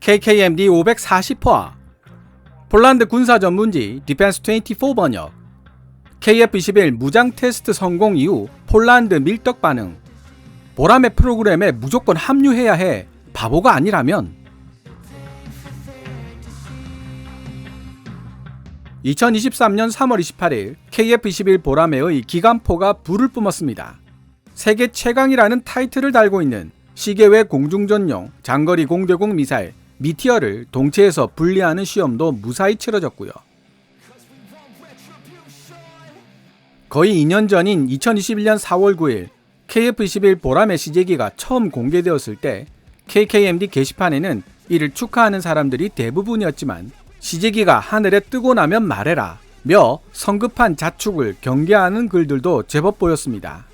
KKMD 540호와 폴란드 군사 전문지 디펜스 24 번역, KF-21 무장 테스트 성공 이후 폴란드 밀떡 반응, 보라매 프로그램에 무조건 합류해야 해, 바보가 아니라면. 2023년 3월 28일 KF-21 보라매의 기관포가 불을 뿜었습니다. 세계 최강이라는 타이틀을 달고 있는 시계외 공중전용 장거리 공대공 미사일 미티어를 동체에서 분리하는 시험도 무사히 치러졌고요. 거의 2년 전인 2021년 4월 9일 KF-21 보라매 시제기가 처음 공개되었을 때 KKMD 게시판에는 이를 축하하는 사람들이 대부분이었지만, 시제기가 하늘에 뜨고 나면 말해라 며 성급한 자축을 경계하는 글들도 제법 보였습니다.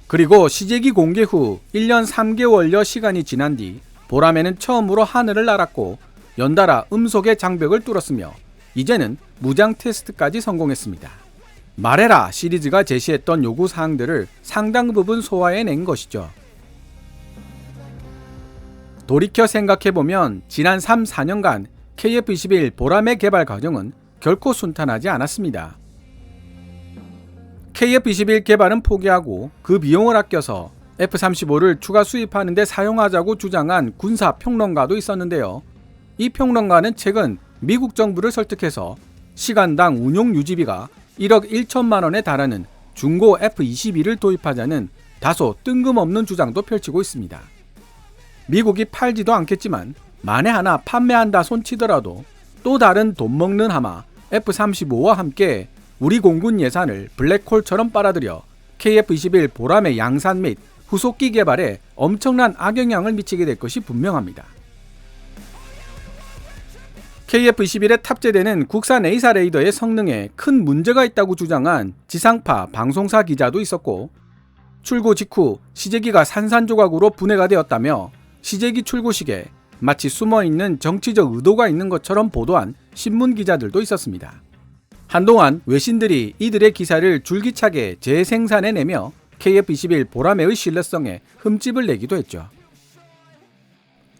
그리고 시제기 공개 후 1년 3개월여 시간이 지난 뒤 보라매는 처음으로 하늘을 날았고 연달아 음속의 장벽을 뚫었으며 이제는 무장 테스트까지 성공했습니다. 말해라 시리즈가 제시했던 요구사항들을 상당 부분 소화해낸 것이죠. 돌이켜 생각해보면 지난 3, 4년간 KF-21 보라매 개발 과정은 결코 순탄하지 않았습니다. KF-21 개발은 포기하고 그 비용을 아껴서 F-35를 추가 수입하는 데 사용하자고 주장한 군사 평론가도 있었는데요. 이 평론가는 최근 미국 정부를 설득해서 시간당 운용 유지비가 1억 1천만 원에 달하는 중고 F-22를 도입하자는 다소 뜬금없는 주장도 펼치고 있습니다. 미국이 팔지도 않겠지만 만에 하나 판매한다 손치더라도 또 다른 돈 먹는 하마 F-35와 함께 우리 공군 예산을 블랙홀처럼 빨아들여 KF-21 보라매 양산 및 후속기 개발에 엄청난 악영향을 미치게 될 것이 분명합니다. KF-21에 탑재되는 국산 A사 레이더의 성능에 큰 문제가 있다고 주장한 지상파 방송사 기자도 있었고, 출고 직후 시제기가 산산조각으로 분해가 되었다며 시제기 출고식에 마치 숨어있는 정치적 의도가 있는 것처럼 보도한 신문 기자들도 있었습니다. 한동안 외신들이 이들의 기사를 줄기차게 재생산해내며 KF-21 보라매의 신뢰성에 흠집을 내기도 했죠.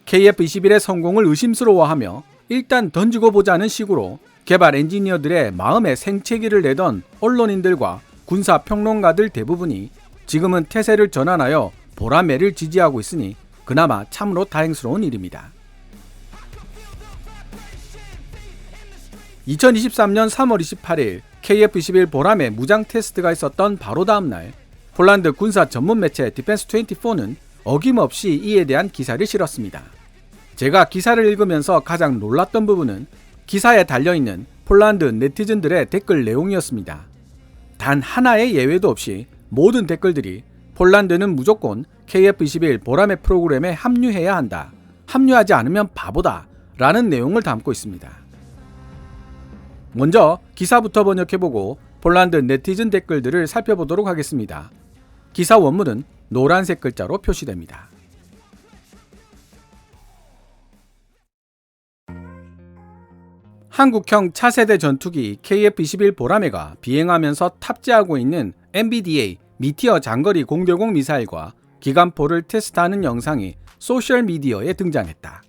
KF-21의 성공을 의심스러워하며 일단 던지고 보자는 식으로 개발 엔지니어들의 마음에 생채기를 내던 언론인들과 군사 평론가들 대부분이 지금은 태세를 전환하여 보라매를 지지하고 있으니 그나마 참으로 다행스러운 일입니다. 2023년 3월 28일 KF-21 보라매 무장 테스트가 있었던 바로 다음 날 폴란드 군사 전문 매체 디펜스 24는 어김없이 이에 대한 기사를 실었습니다. 제가 기사를 읽으면서 가장 놀랐던 부분은 기사에 달려있는 폴란드 네티즌들의 댓글 내용이었습니다. 단 하나의 예외도 없이 모든 댓글들이 폴란드는 무조건 KF-21 보라매 프로그램에 합류해야 한다, 합류하지 않으면 바보다 라는 내용을 담고 있습니다. 먼저 기사부터 번역해보고 폴란드 네티즌 댓글들을 살펴보도록 하겠습니다. 기사 원문은 노란색 글자로 표시됩니다. 한국형 차세대 전투기 KF-21 보라매가 비행하면서 탑재하고 있는 MBDA 미티어 장거리 공대공 미사일과 기관포를 테스트하는 영상이 소셜미디어에 등장했다.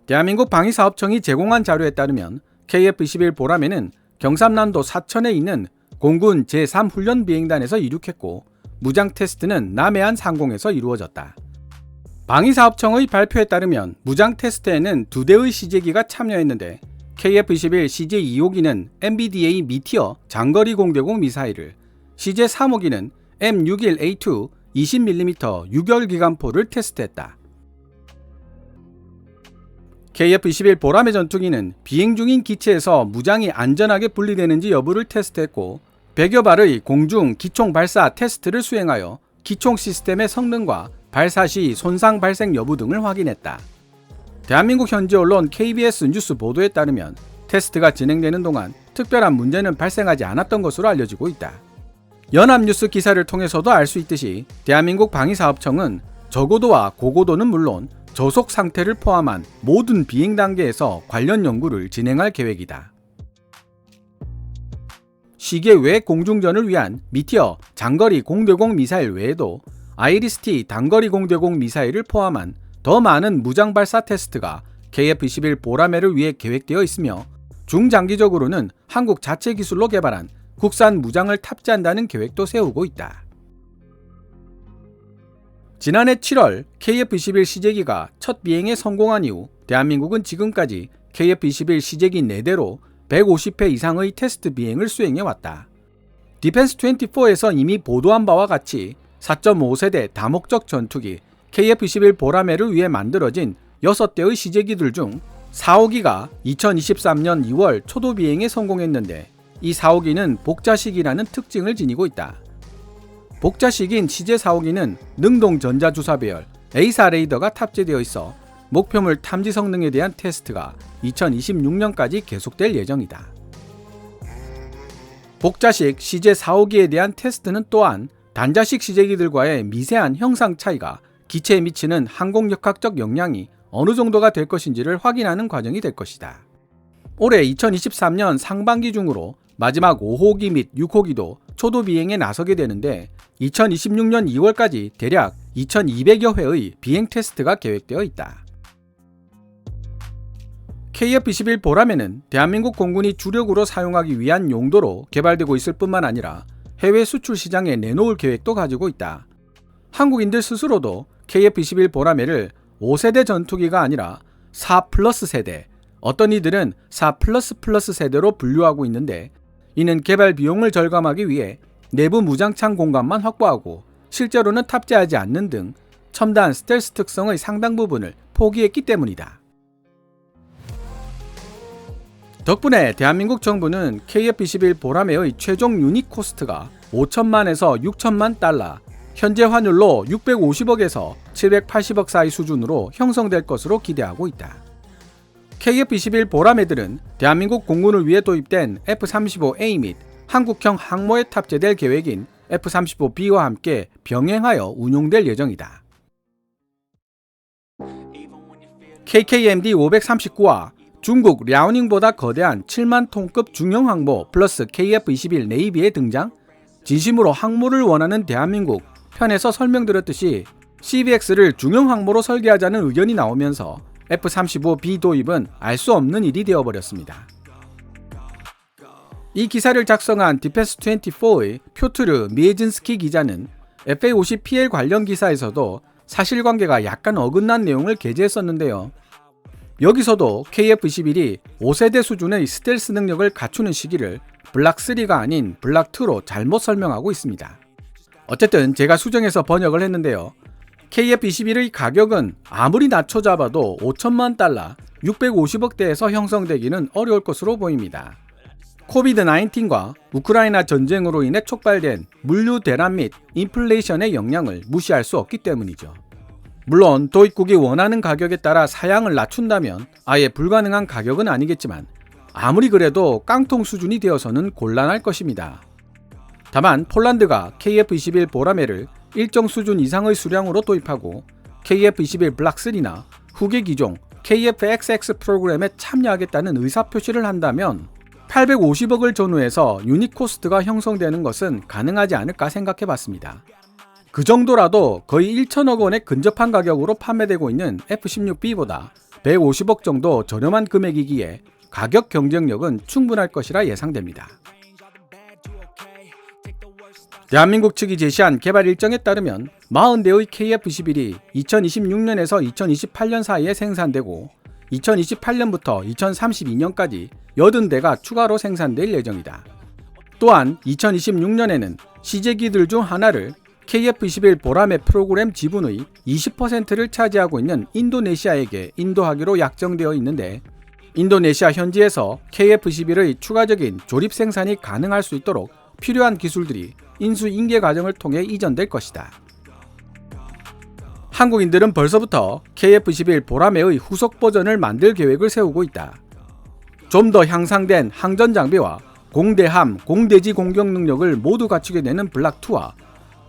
대한민국 방위사업청이 제공한 자료에 따르면 KF-21 보라매는 경상남도 사천에 있는 공군 제3훈련 비행단에서 이륙했고 무장 테스트는 남해안 상공에서 이루어졌다. 방위사업청의 발표에 따르면 무장 테스트에는 2대의 시제기가 참여했는데 KF-21 CJ-2호기는 MBDA 미티어 장거리 공대공 미사일을, CJ-3호기는 M61A2 20mm 유결 기관포를 테스트했다. KF-21 보라매 전투기는 비행 중인 기체에서 무장이 안전하게 분리되는지 여부를 테스트했고 100여 발의 공중 기총 발사 테스트를 수행하여 기총 시스템의 성능과 발사 시 손상 발생 여부 등을 확인했다. 대한민국 현지 언론 KBS 뉴스 보도에 따르면 테스트가 진행되는 동안 특별한 문제는 발생하지 않았던 것으로 알려지고 있다. 연합뉴스 기사를 통해서도 알 수 있듯이 대한민국 방위사업청은 저고도와 고고도는 물론 저속 상태를 포함한 모든 비행 단계에서 관련 연구를 진행할 계획이다. 시계 외 공중전을 위한 미티어 장거리 공대공 미사일 외에도 아이리스-T 단거리 공대공 미사일을 포함한 더 많은 무장 발사 테스트가 KF-21 보라매를 위해 계획되어 있으며 중장기적으로는 한국 자체 기술로 개발한 국산 무장을 탑재한다는 계획도 세우고 있다. 지난해 7월 KF-21 시제기가 첫 비행에 성공한 이후 대한민국은 지금까지 KF-21 시제기 4대로 150회 이상의 테스트 비행을 수행해왔다. 디펜스24에서 이미 보도한 바와 같이 4.5세대 다목적 전투기 KF-21 보라매를 위해 만들어진 6대의 시제기들 중 4호기가 2023년 2월 초도 비행에 성공했는데 이 4호기는 복자식이라는 특징을 지니고 있다. 복자식인 CJ 4호기는 능동 전자주사 배열 A사 레이더가 탑재되어 있어 목표물 탐지 성능에 대한 테스트가 2026년까지 계속될 예정이다. 복자식 CJ 4호기에 대한 테스트는 또한 단자식 시제기들과의 미세한 형상 차이가 기체에 미치는 항공역학적 영향이 어느 정도가 될 것인지를 확인하는 과정이 될 것이다. 올해 2023년 상반기 중으로 마지막 5호기 및 6호기도 초도 비행에 나서게 되는데 2026년 2월까지 대략 2200여 회의 비행 테스트가 계획되어 있다. KF-21 보라매는 대한민국 공군이 주력으로 사용하기 위한 용도로 개발되고 있을 뿐만 아니라 해외 수출 시장에 내놓을 계획도 가지고 있다. 한국인들 스스로도 KF-21 보라매를 5세대 전투기가 아니라 4+ 세대, 어떤 이들은 4++ 세대로 분류하고 있는데 이는 개발 비용을 절감하기 위해 내부 무장창 공간만 확보하고 실제로는 탑재하지 않는 등 첨단 스텔스 특성의 상당 부분을 포기했기 때문이다. 덕분에 대한민국 정부는 KF-21 보라매의 최종 유닛 코스트가 5천만에서 6천만 달러, 현재 환율로 650억에서 780억 사이 수준으로 형성될 것으로 기대하고 있다. KF-21 보라매들은 대한민국 공군을 위해 도입된 F-35A 및 한국형 항모에 탑재될 계획인 F-35B와 함께 병행하여 운용될 예정이다. KKMD 539와 중국 랴오닝보다 거대한 7만 톤급 중형 항모 플러스 KF-21 네이비의 등장? 진심으로 항모를 원하는 대한민국 편에서 설명드렸듯이 CBX를 중형 항모로 설계하자는 의견이 나오면서 F-35B 도입은 알 수 없는 일이 되어버렸습니다. 이 기사를 작성한 디펜스24의 표트르 미에진스키 기자는 FA-50PL 관련 기사에서도 사실관계가 약간 어긋난 내용을 게재했었는데요. 여기서도 KF-21이 5세대 수준의 스텔스 능력을 갖추는 시기를 블락3가 아닌 블락2로 잘못 설명하고 있습니다. 어쨌든 제가 수정해서 번역을 했는데요. KF-21의 가격은 아무리 낮춰 잡아도 5천만 달러, 650억대에서 형성되기는 어려울 것으로 보입니다. 코비드-19과 우크라이나 전쟁으로 인해 촉발된 물류 대란 및 인플레이션의 영향을 무시할 수 없기 때문이죠. 물론 도입국이 원하는 가격에 따라 사양을 낮춘다면 아예 불가능한 가격은 아니겠지만 아무리 그래도 깡통 수준이 되어서는 곤란할 것입니다. 다만 폴란드가 KF-21 보라매를 일정 수준 이상의 수량으로 도입하고 KF-21 블락3나 후계 기종 KF-XX 프로그램에 참여하겠다는 의사표시를 한다면 850억을 전후해서 유닛 코스트가 형성되는 것은 가능하지 않을까 생각해봤습니다. 그 정도라도 거의 1천억 원에 근접한 가격으로 판매되고 있는 F-16B보다 150억 정도 저렴한 금액이기에 가격 경쟁력은 충분할 것이라 예상됩니다. 대한민국 측이 제시한 개발 일정에 따르면 40대의 KF-21이 2026년에서 2028년 사이에 생산되고 2028년부터 2032년까지 80대가 추가로 생산될 예정이다. 또한 2026년에는 시제기들 중 하나를 KF-21 보라매 프로그램 지분의 20%를 차지하고 있는 인도네시아에게 인도하기로 약정되어 있는데 인도네시아 현지에서 KF-21의 추가적인 조립 생산이 가능할 수 있도록 필요한 기술들이 인수인계 과정을 통해 이전될 것이다. 한국인들은 벌써부터 KF-21 보라매의 후속 버전을 만들 계획을 세우고 있다. 좀 더 향상된 항전 장비와 공대함, 공대지 공격 능력을 모두 갖추게 되는 블락2와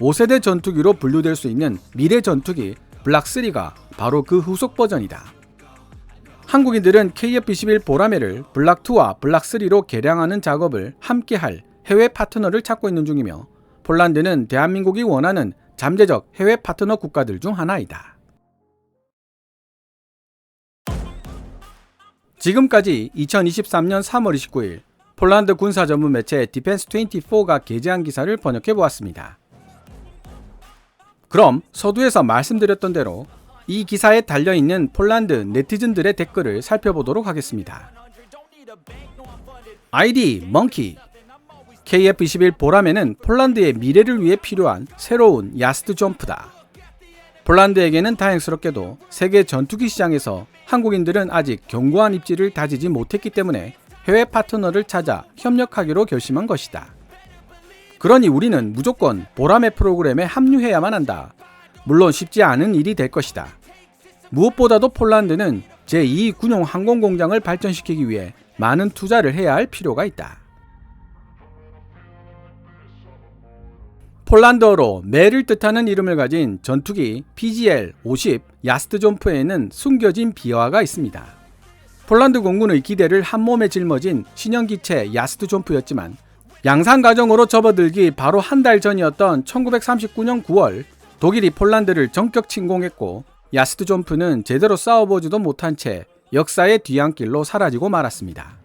5세대 전투기로 분류될 수 있는 미래 전투기 블락3가 바로 그 후속 버전이다. 한국인들은 KF-21 보라매를 블락2와 블락3로 개량하는 작업을 함께할 해외 파트너를 찾고 있는 중이며 폴란드는 대한민국이 원하는 잠재적 해외 파트너 국가들 중 하나이다. 지금까지 2023년 3월 29일 폴란드 군사 전문 매체 디펜스24가 게재한 기사를 번역해 보았습니다. 그럼 서두에서 말씀드렸던 대로 이 기사에 달려있는 폴란드 네티즌들의 댓글을 살펴보도록 하겠습니다. 아이디 멍키 KF-21 보람에는 폴란드의 미래를 위해 필요한 새로운 야스트 점프다. 폴란드에게는 다행스럽게도 세계 전투기 시장에서 한국인들은 아직 견고한 입지를 다지지 못했기 때문에 해외 파트너를 찾아 협력하기로 결심한 것이다. 그러니 우리는 무조건 보람의 프로그램에 합류해야만 한다. 물론 쉽지 않은 일이 될 것이다. 무엇보다도 폴란드는 제2 군용 항공공장을 발전시키기 위해 많은 투자를 해야 할 필요가 있다. 폴란드어로 매를 뜻하는 이름을 가진 전투기 PGL-50 야스트존프에는 숨겨진 비화가 있습니다. 폴란드 공군의 기대를 한몸에 짊어진 신형기체 야스트존프였지만 양산 과정으로 접어들기 바로 한 달 전이었던 1939년 9월 독일이 폴란드를 전격 침공했고 야스트존프는 제대로 싸워보지도 못한 채 역사의 뒤안길로 사라지고 말았습니다.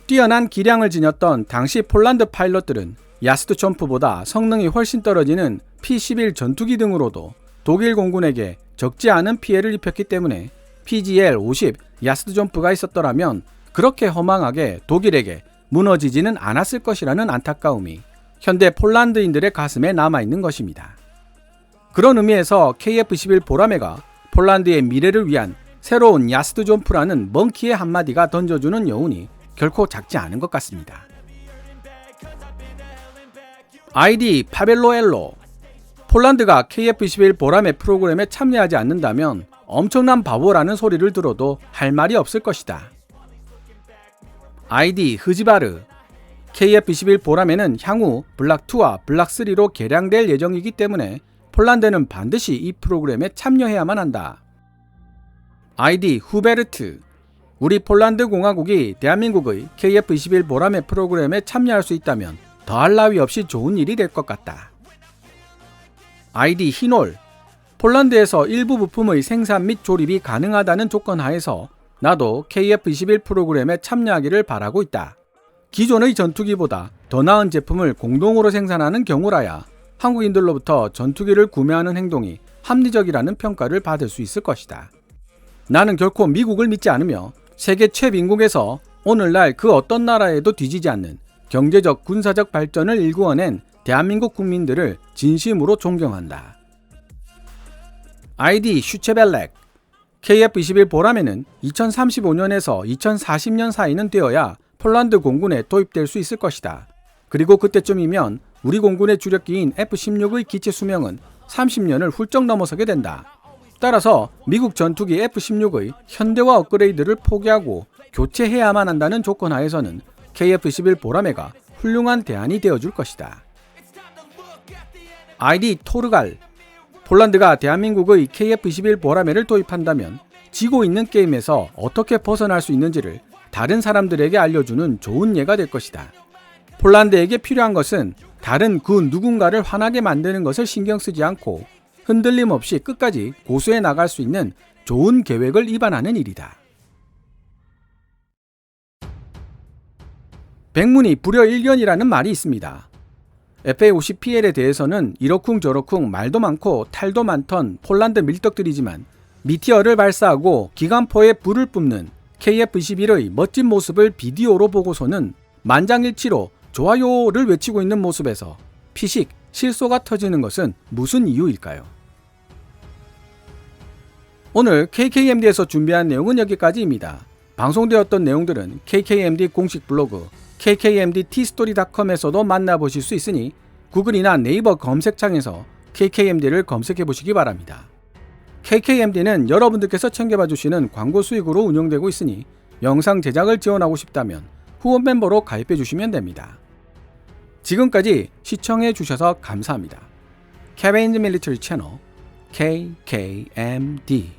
뛰어난 기량을 지녔던 당시 폴란드 파일럿들은 야스트존프보다 성능이 훨씬 떨어지는 P-11 전투기 등으로도 독일 공군에게 적지 않은 피해를 입혔기 때문에 PGL-50 야스트존프가 있었더라면 그렇게 허망하게 독일에게 무너지지는 않았을 것이라는 안타까움이 현대 폴란드인들의 가슴에 남아있는 것입니다. 그런 의미에서 KF-21 보라매가 폴란드의 미래를 위한 새로운 야스트존프라는 멍키의 한마디가 던져주는 여운이 결코 작지 않은 것 같습니다. 아이디 파벨로엘로 폴란드가 KF-21 보라매 프로그램에 참여하지 않는다면 엄청난 바보라는 소리를 들어도 할 말이 없을 것이다. 아이디 흐지바르 KF-21 보라매는 향후 블락2와 블락3로 개량될 예정이기 때문에 폴란드는 반드시 이 프로그램에 참여해야만 한다. 아이디 후베르트 우리 폴란드 공화국이 대한민국의 KF-21 보라매 프로그램에 참여할 수 있다면 더할 나위 없이 좋은 일이 될 것 같다. 아이디 히놀 폴란드에서 일부 부품의 생산 및 조립이 가능하다는 조건 하에서 나도 KF-21 프로그램에 참여하기를 바라고 있다. 기존의 전투기보다 더 나은 제품을 공동으로 생산하는 경우라야 한국인들로부터 전투기를 구매하는 행동이 합리적이라는 평가를 받을 수 있을 것이다. 나는 결코 미국을 믿지 않으며 세계 최빈국에서 오늘날 그 어떤 나라에도 뒤지지 않는 경제적 군사적 발전을 일구어낸 대한민국 국민들을 진심으로 존경한다. 아이디 슈체벨렉 KF-21 보라매는 2035년에서 2040년 사이는 되어야 폴란드 공군에 도입될 수 있을 것이다. 그리고 그때쯤이면 우리 공군의 주력기인 F-16의 기체 수명은 30년을 훌쩍 넘어서게 된다. 따라서 미국 전투기 F-16의 현대화 업그레이드를 포기하고 교체해야만 한다는 조건 하에서는 KF-21 보라매가 훌륭한 대안이 되어줄 것이다. 아이디 토르갈 폴란드가 대한민국의 KF-21 보라매를 도입한다면 지고 있는 게임에서 어떻게 벗어날 수 있는지를 다른 사람들에게 알려주는 좋은 예가 될 것이다. 폴란드에게 필요한 것은 다른 그 누군가를 화나게 만드는 것을 신경 쓰지 않고 흔들림 없이 끝까지 고수해 나갈 수 있는 좋은 계획을 입안하는 일이다. 백문이 불여일견이라는 말이 있습니다. FA-50PL에 대해서는 이러쿵저러쿵 말도 많고 탈도 많던 폴란드 밀떡들이지만 미티어를 발사하고 기관포에 불을 뿜는 KF-21의 멋진 모습을 비디오로 보고서는 만장일치로 좋아요를 외치고 있는 모습에서 피식, 실소가 터지는 것은 무슨 이유일까요? 오늘 KKMD에서 준비한 내용은 여기까지입니다. 방송되었던 내용들은 KKMD 공식 블로그 kkmdtstory.com에서도 만나보실 수 있으니 구글이나 네이버 검색창에서 KKMD를 검색해보시기 바랍니다. KKMD는 여러분들께서 챙겨봐 주시는 광고 수익으로 운영되고 있으니 영상 제작을 지원하고 싶다면 후원 멤버로 가입해 주시면 됩니다. 지금까지 시청해 주셔서 감사합니다. Caven's Military Channel KKMD